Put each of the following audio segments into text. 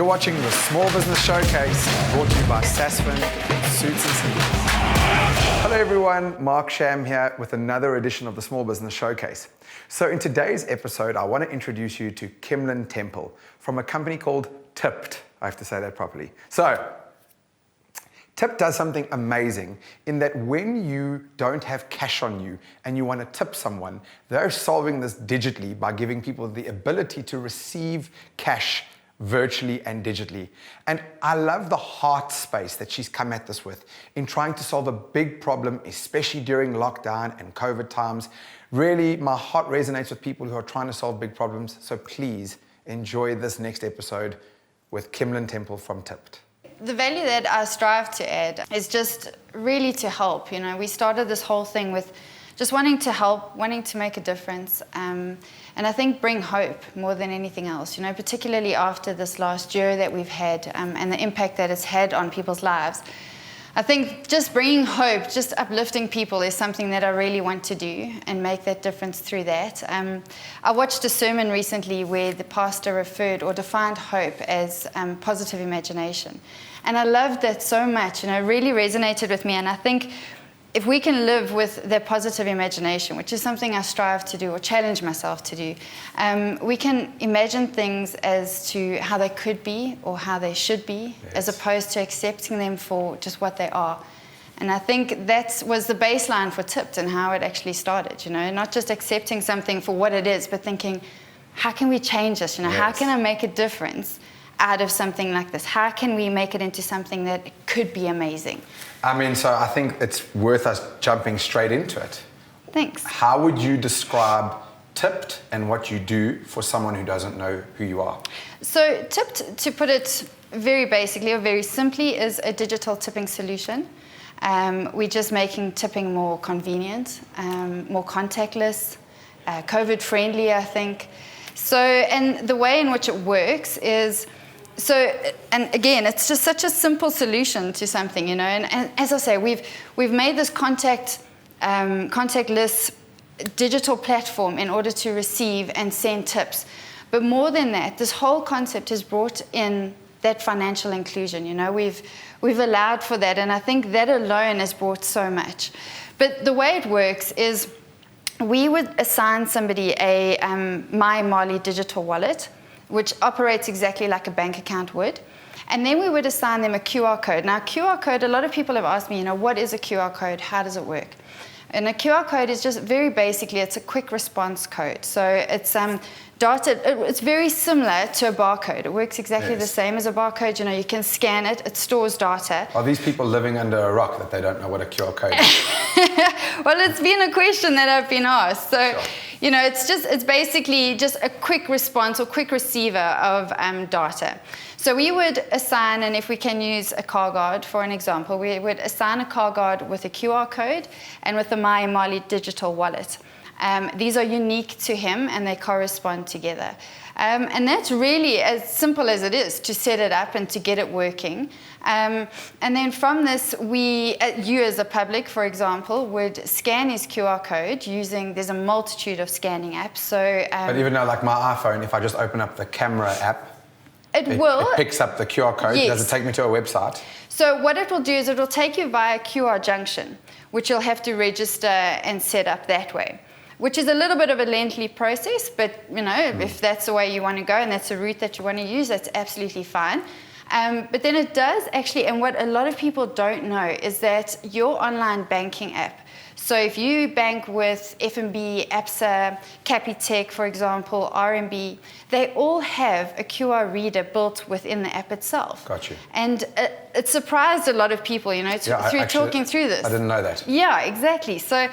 You're watching the Small Business Showcase, brought to you by Sasfin Suits and Sneakers. Hello everyone, Mark Sham here with another edition of the Small Business Showcase. So in today's episode, I want to introduce you to Kimlynn Temple from a company called Tipped. I have to say that properly. So, Tip does something amazing in that when you don't have cash on you and you want to tip someone, they're solving this digitally by giving people the ability to receive cash virtually and digitally. And I love the heart space that she's come at this with in trying to solve a big problem, especially during lockdown and COVID times. Really, my heart resonates with people who are trying to solve big problems. So please enjoy this next episode with Kimlynn Temple from Tipped. The value that I strive to add is just really to help. You know, we started this whole thing with just wanting to help, wanting to make a difference, and I think bring hope more than anything else. You know, particularly after this last year that we've had and the impact that it's had on people's lives. I think just bringing hope, just uplifting people is something that I really want to do and make that difference through that. I watched a sermon recently where the pastor referred or defined hope as positive imagination. And I loved that so much, and it really resonated with me. And I think if we can live with that positive imagination, which is something I strive to do or challenge myself to do, we can imagine things as to how they could be or how they should be, as opposed to accepting them for just what they are. And I think that was the baseline for Tipped and how it actually started, you know, not just accepting something for what it is, but thinking, how can we change this? You know, how can I make a difference out of something like this? How can we make it into something that could be amazing? I mean, so I think it's worth us jumping straight into it. Thanks. How would you describe Tipped and what you do for someone who doesn't know who you are? So Tipped, to put it very basically or very simply, is a digital tipping solution. We're just making tipping more convenient, more contactless, COVID friendly, I think. So, and the way in which it works is, and again, it's just such a simple solution to something, you know. And as I say, we've made this contactless digital platform in order to receive and send tips. But more than that, this whole concept has brought in that financial inclusion. You know, we've allowed for that, and I think that alone has brought so much. But the way it works is, we would assign somebody a My Marley digital wallet, which operates exactly like a bank account would. And then we would assign them a QR code. Now, QR code, a lot of people have asked me, you know, what is a QR code? How does it work? And a QR code is just very basically, it's a quick response code. So it's it's very similar to a barcode. It works exactly the same as a barcode. You know, you can scan it, it stores data. Are these people living under a rock that they don't know what a QR code is? Well, it's been a question that I've been asked. So, you know, it's basically just a quick response or quick receiver of data. So we would assign, and if we can use a car guard for an example, we would assign a car guard with a QR code and with the My Marley digital wallet. These are unique to him and they correspond together. And that's really as simple as it is to set it up and to get it working. And then from this, you as a public, for example, would scan his QR code there's a multitude of scanning apps. So, but even though, like my iPhone, if I just open up the camera app, it picks up the QR code. Yes. Does it take me to a website? So what it will do is it will take you via QR junction, which you'll have to register and set up that way, which is a little bit of a lengthy process, but you know, if that's the way you want to go and that's the route that you want to use, that's absolutely fine. But then it does actually, and what a lot of people don't know is that your online banking app, so if you bank with FNB, ABSA, Capitec, for example, RMB, they all have a QR reader built within the app itself. Got you. And it surprised a lot of people, you know, talking through this. I didn't know that. Yeah, exactly. So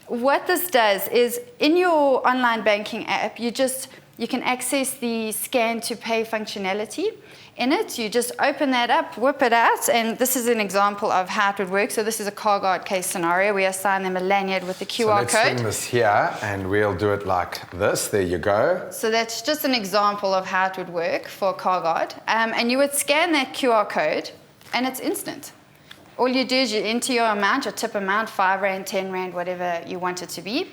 what this does is, in your online banking app, you can access the scan to pay functionality. In it, you just open that up, whip it out, and this is an example of how it would work. So this is a car guard case scenario. We assign them a lanyard with the QR code. So let's swing this here, and we'll do it like this. There you go. So that's just an example of how it would work for a car guard. And you would scan that QR code, and it's instant. All you do is you enter your amount, your tip amount, 5 Rand, 10 Rand, whatever you want it to be.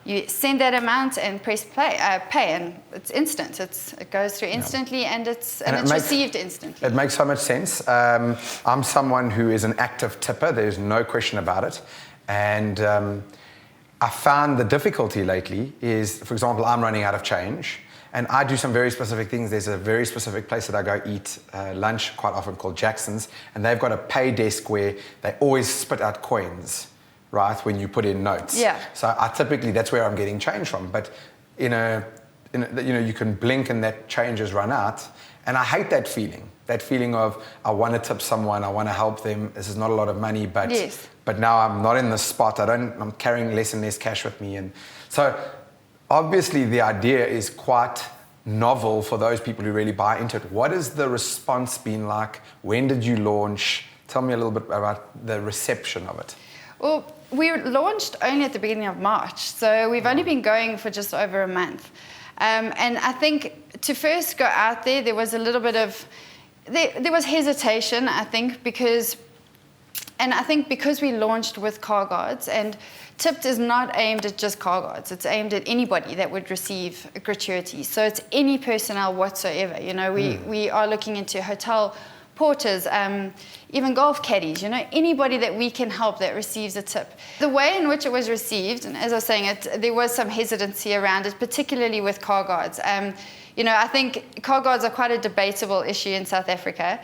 You send that amount and press pay, and it's instant. It goes through instantly, and it's received instantly. It makes so much sense. I'm someone who is an active tipper. There's no question about it. And I found the difficulty lately is, for example, I'm running out of change. And I do some very specific things. There's a very specific place that I go eat lunch quite often called Jackson's. And they've got a pay desk where they always spit out coins, right, when you put in notes. Yeah. So I typically, that's where I'm getting change from. But you can blink and that change has run out. And I hate that feeling of I want to tip someone, I want to help them. This is not a lot of money, but yes. But now I'm not in the spot. I'm carrying less and less cash with me. And so obviously the idea is quite novel for those people who really buy into it. What has the response been like? When did you launch? Tell me a little bit about the reception of it. Well, we launched only at the beginning of March, so we've only been going for just over a month. And I think to first go out there was a little bit of, there was hesitation, I think, because we launched with car guards, and Tipped is not aimed at just car guards. It's aimed at anybody that would receive a gratuity. So it's any personnel whatsoever. We are looking into hotel porters, even golf caddies, anybody that we can help that receives a tip. The way in which it was received, and as I was saying, there was some hesitancy around it, particularly with car guards. I think car guards are quite a debatable issue in South Africa.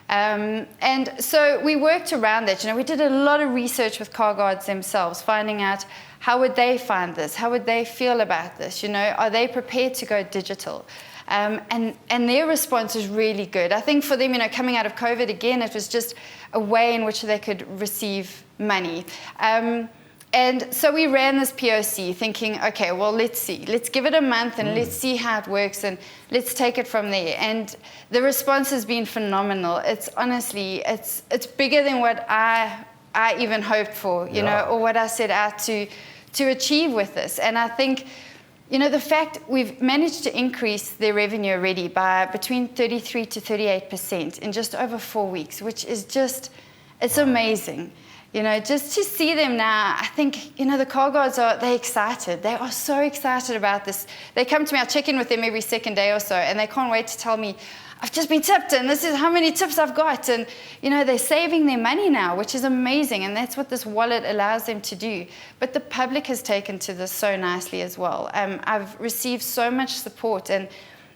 And so we worked around that. We did a lot of research with car guards themselves, finding out how would they find this, how would they feel about this, are they prepared to go digital? And their response is really good. I think for them, coming out of COVID, again, it was just a way in which they could receive money. And so we ran this POC thinking, okay, well, let's see. Let's give it a month and let's see how it works and let's take it from there. And the response has been phenomenal. It's honestly, it's bigger than what I even hoped for, or what I set out to achieve with this. And I think, the fact we've managed to increase their revenue already by between 33 to 38% in just over 4 weeks, which is it's amazing. Just to see them now, I think, the car guards they're excited. They are so excited about this. They come to me, I check in with them every second day or so, and they can't wait to tell me, I've just been tipped, and this is how many tips I've got. And, they're saving their money now, which is amazing, and that's what this wallet allows them to do. But the public has taken to this so nicely as well. I've received so much support, and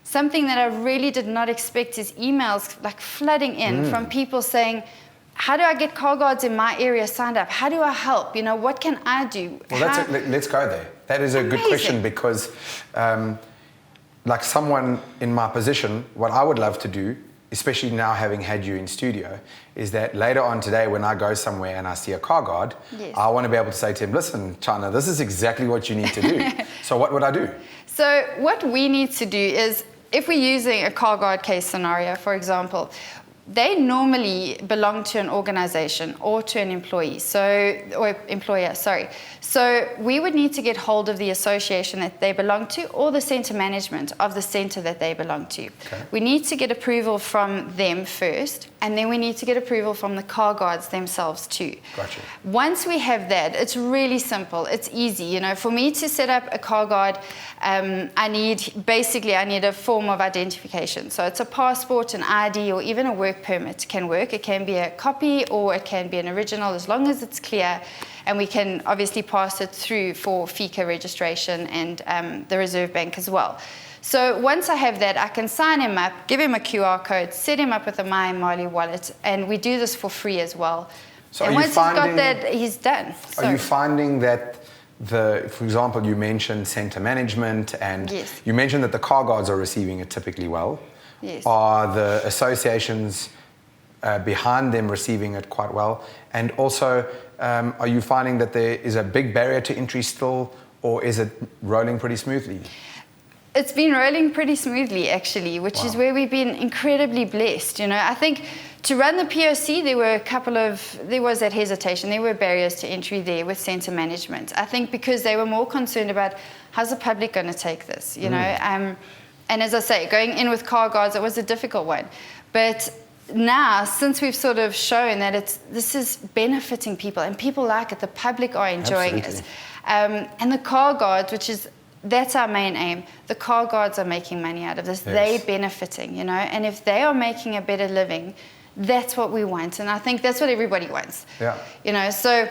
something that I really did not expect is emails like flooding in from people saying, how do I get car guards in my area signed up? How do I help? What can I do? Well, let's go there. That is a good question because, like someone in my position, what I would love to do, especially now having had you in studio, is that later on today when I go somewhere and I see a car guard, yes. I want to be able to say to him, listen, China, this is exactly what you need to do. So what would I do? So what we need to do is, if we're using a car guard case scenario, for example, they normally belong to an organization or to an employer. So we would need to get hold of the association that they belong to or the center management of the center that they belong to. Okay. We need to get approval from them first, and then we need to get approval from the car guards themselves too. Gotcha. Once we have that, it's really simple. It's easy. For me to set up a car guard, I need a form of identification. So it's a passport, an ID, or even a work permit can work. It can be a copy or it can be an original, as long as it's clear, and we can obviously pass it through for FICA registration and the Reserve Bank as well. So once I have that, I can sign him up, give him a QR code, set him up with a My Mali wallet, and we do this for free as well. So and once he's got that, he's done. Are you finding that for example, you mentioned center management, and yes. you mentioned that the car guards are receiving it typically well. Yes. Are the associations behind them receiving it quite well? And also, are you finding that there is a big barrier to entry still, or is it rolling pretty smoothly? It's been rolling pretty smoothly, actually, which is where we've been incredibly blessed. I think to run the POC, there was that hesitation. There were barriers to entry there with center management. I think because they were more concerned about how's the public going to take this, And as I say, going in with car guards, it was a difficult one. But now, since we've sort of shown that this is benefiting people and people like it, the public are enjoying it. And the car guards, that's our main aim. The car guards are making money out of this. Yes. They're benefiting, you know, and if they are making a better living, that's what we want. And I think that's what everybody wants. Yeah. You know, so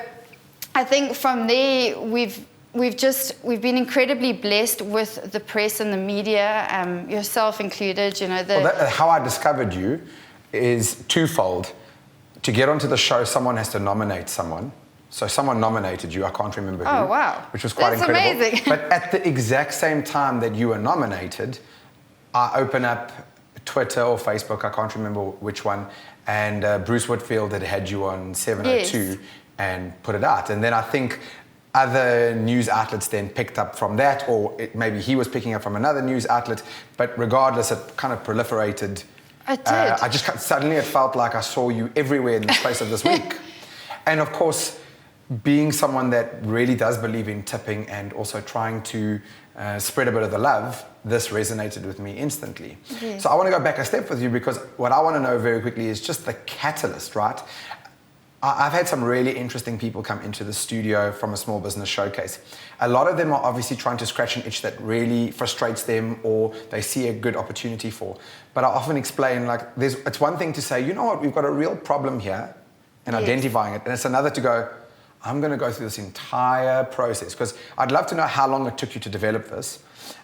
I think from there, we've been incredibly blessed with the press and the media, yourself included, you know. How I discovered you is twofold. To get onto the show, someone has to nominate someone. So someone nominated you, I can't remember who. Oh, wow. Which was quite That's incredible. amazing. But at the exact same time that you were nominated, I open up Twitter or Facebook, I can't remember which one, and Bruce Whitfield had you on 702 Yes. and put it out. And then I think other news outlets then picked up from that, or maybe he was picking up from another news outlet, but regardless, it kind of proliferated. It did. Suddenly it felt like I saw you everywhere in the space of this week. And of course, being someone that really does believe in tipping and also trying to spread a bit of the love, this resonated with me instantly. Yes. So I want to go back a step with you, because what I want to know very quickly is just the catalyst, right? I've had some really interesting people come into the studio from a small business showcase. A lot of them are obviously trying to scratch an itch that really frustrates them or they see a good opportunity for. But I often explain, like, it's one thing to say, you know what, we've got a real problem here, and Yes. identifying it. And it's another to go, I'm going to go through this entire process, because I'd love to know how long it took you to develop this.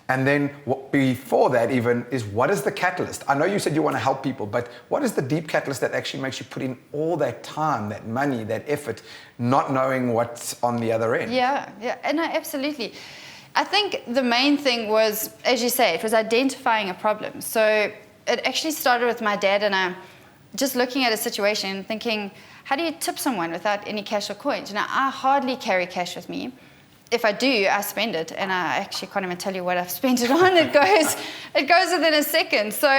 And then before that even is, what is the catalyst? I know you said you want to help people, but what is the deep catalyst that actually makes you put in all that time, that money, that effort, not knowing what's on the other end? Yeah, and no, absolutely. I think the main thing was, as you say, it was identifying a problem. So it actually started with my dad and I just looking at a situation and thinking, how do you tip someone without any cash or coins? You know, I hardly carry cash with me. If I do, I spend it, and I actually can't even tell you what I've spent it on. It goes within a second. So,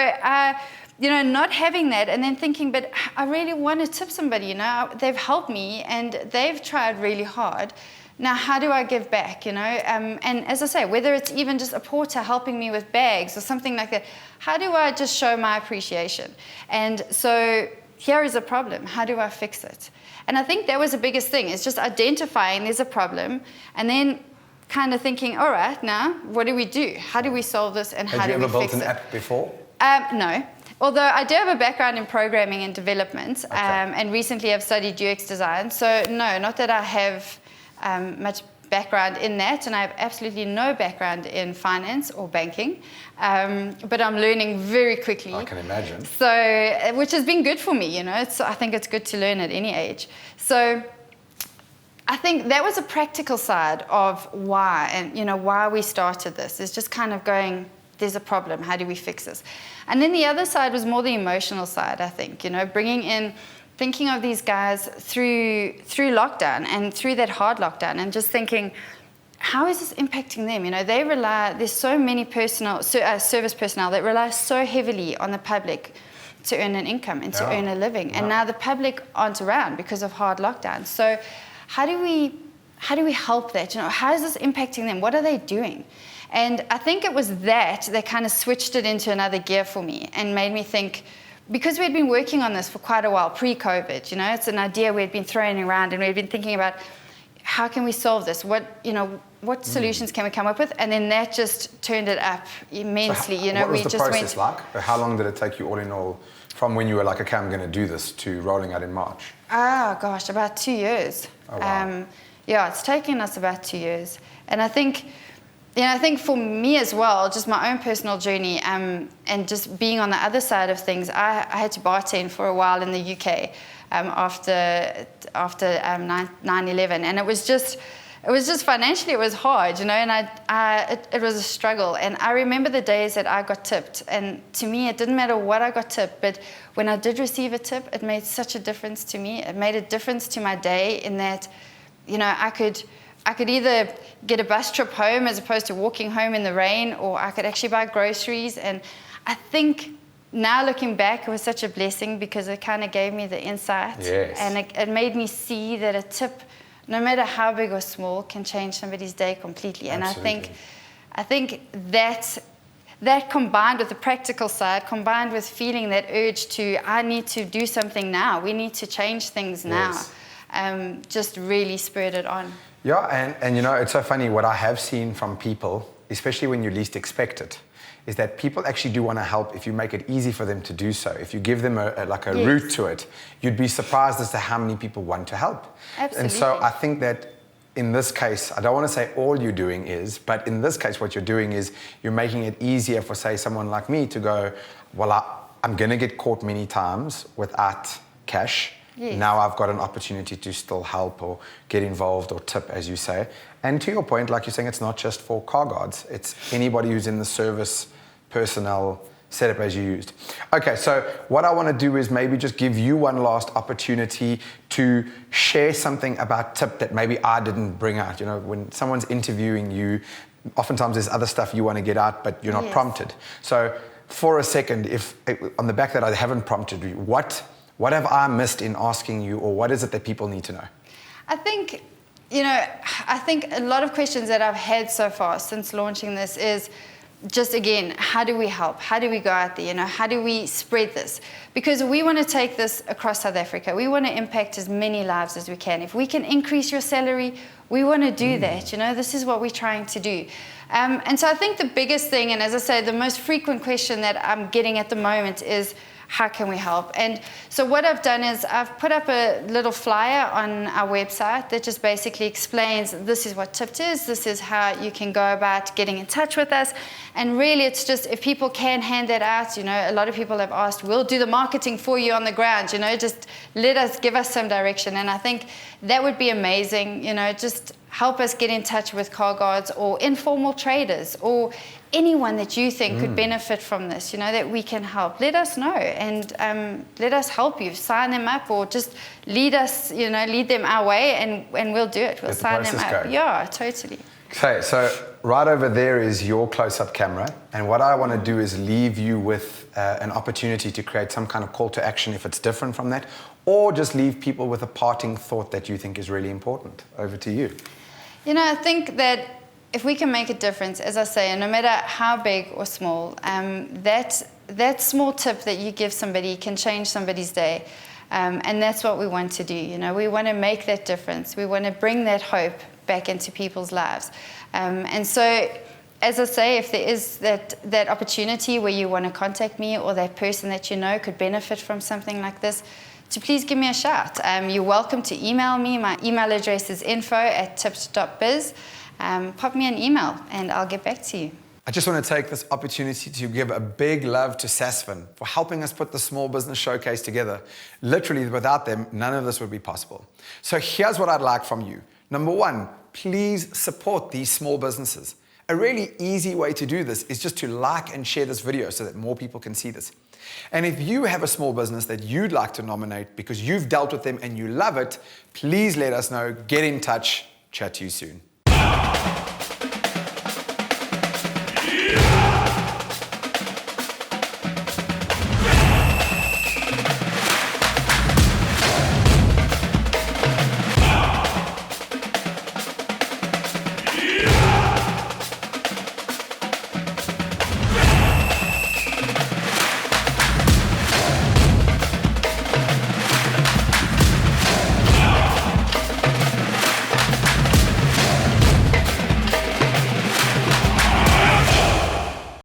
you know, not having that, and then thinking, but I really want to tip somebody. You know, they've helped me, and they've tried really hard. Now, how do I give back? You know, and as I say, whether it's even just a porter helping me with bags or something like that, how do I just show my appreciation? And so, here is a problem. How do I fix it? And I think that was the biggest thing, is just identifying there's a problem and then kind of thinking, all right, now what do we do? How do we solve this and how do we fix it? Have you ever built an app before? No. Although I do have a background in programming and development, Okay. and recently I've studied UX design. So no, not that I have much background in that, and I have absolutely no background in finance or banking, but I'm learning very quickly. I can imagine. So, which has been good for me, you know. I think it's good to learn at any age. So, I think that was a practical side of why, and you know, why we started this. Is just kind of going, there's a problem. How do we fix this? And then the other side was more the emotional side. I think, you know, thinking of these guys through lockdown and through that hard lockdown, and just thinking, how is this impacting them? You know, there's so many service personnel that rely so heavily on the public to earn an income and to earn a living. And now the public aren't around because of hard lockdown. So how do we help that? You know, how is this impacting them? What are they doing? And I think it was that kind of switched it into another gear for me and made me think, because we had been working on this for quite a while, pre-COVID, you know, it's an idea we had been throwing around, and we had been thinking about how can we solve this? What solutions can we come up with? And then that just turned it up immensely. So you know, what was we the just process like? How long did it take you all in all, from when you were like, okay, I'm going to do this, to rolling out in March? Oh gosh, about 2 years. Oh, wow. Yeah, it's taken us about 2 years, and I think for me as well, just my own personal journey, and just being on the other side of things, I had to bartend for a while in the UK after 9/11, and it was just financially, it was hard, you know, and it was a struggle. And I remember the days that I got tipped, and to me, it didn't matter what I got tipped, but when I did receive a tip, it made such a difference to me. It made a difference to my day, in that, you know, I could either get a bus trip home as opposed to walking home in the rain, or I could actually buy groceries. And I think now looking back, it was such a blessing, because it kind of gave me the insight. Yes. And it made me see that a tip, no matter how big or small, can change somebody's day completely. And Absolutely. I think that combined with the practical side, combined with feeling that urge to, I need to do something now, we need to change things now, just really spurred it on. Yeah, and it's so funny, what I have seen from people, especially when you least expect it, is that people actually do want to help if you make it easy for them to do so. If you give them a route to it, you'd be surprised as to how many people want to help. Absolutely. And so I think that in this case, I don't want to say all you're doing is, but in this case, what you're doing is you're making it easier for, say, someone like me to go, well, I'm going to get caught many times without cash. Yes. Now I've got an opportunity to still help or get involved or tip, as you say. And to your point, like you're saying, it's not just for car guards. It's anybody who's in the service personnel setup as you used. Okay, so what I want to do is maybe just give you one last opportunity to share something about tip that maybe I didn't bring out. When someone's interviewing you, oftentimes there's other stuff you want to get out, but you're not prompted. So for a second, if on the back that I haven't prompted you, what have I missed in asking you, or what is it that people need to know? I think a lot of questions that I've had so far since launching this is just, again, how do we help? How do we go out there? How do we spread this? Because we want to take this across South Africa. We want to impact as many lives as we can. If we can increase your salary, we want to do that. This is what we're trying to do. And so I think the biggest thing, and as I say, the most frequent question that I'm getting at the moment is, how can we help? And so what I've done is I've put up a little flyer on our website that just basically explains this is what Tipped is, this is how you can go about getting in touch with us. And really it's just, if people can hand that out, a lot of people have asked, we'll do the marketing for you on the ground, just give us some direction. And I think that would be amazing, just help us get in touch with car guards or informal traders or anyone that you think could benefit from this, that we can help. Let us know and let us help you. Sign them up or just lead them our way and we'll do it. We'll sign them up. Yeah, totally. Okay, so right over there is your close-up camera. And what I want to do is leave you with an opportunity to create some kind of call to action if it's different from that, or just leave people with a parting thought that you think is really important. Over to you. I think that if we can make a difference, as I say, and no matter how big or small, that small tip that you give somebody can change somebody's day. And that's what we want to do. We want to make that difference. We want to bring that hope back into people's lives. And so, as I say, if there is that opportunity where you want to contact me or that person that could benefit from something like this, to please give me a shout. You're welcome to email me. My email address is info@tipped.biz. Pop me an email and I'll get back to you. I just want to take this opportunity to give a big love to Sasfin for helping us put the Small Business Showcase together. Literally, without them, none of this would be possible. So here's what I'd like from you. Number one, please support these small businesses. A really easy way to do this is just to like and share this video so that more people can see this. And if you have a small business that you'd like to nominate because you've dealt with them and you love it, please let us know. Get in touch. Chat to you soon.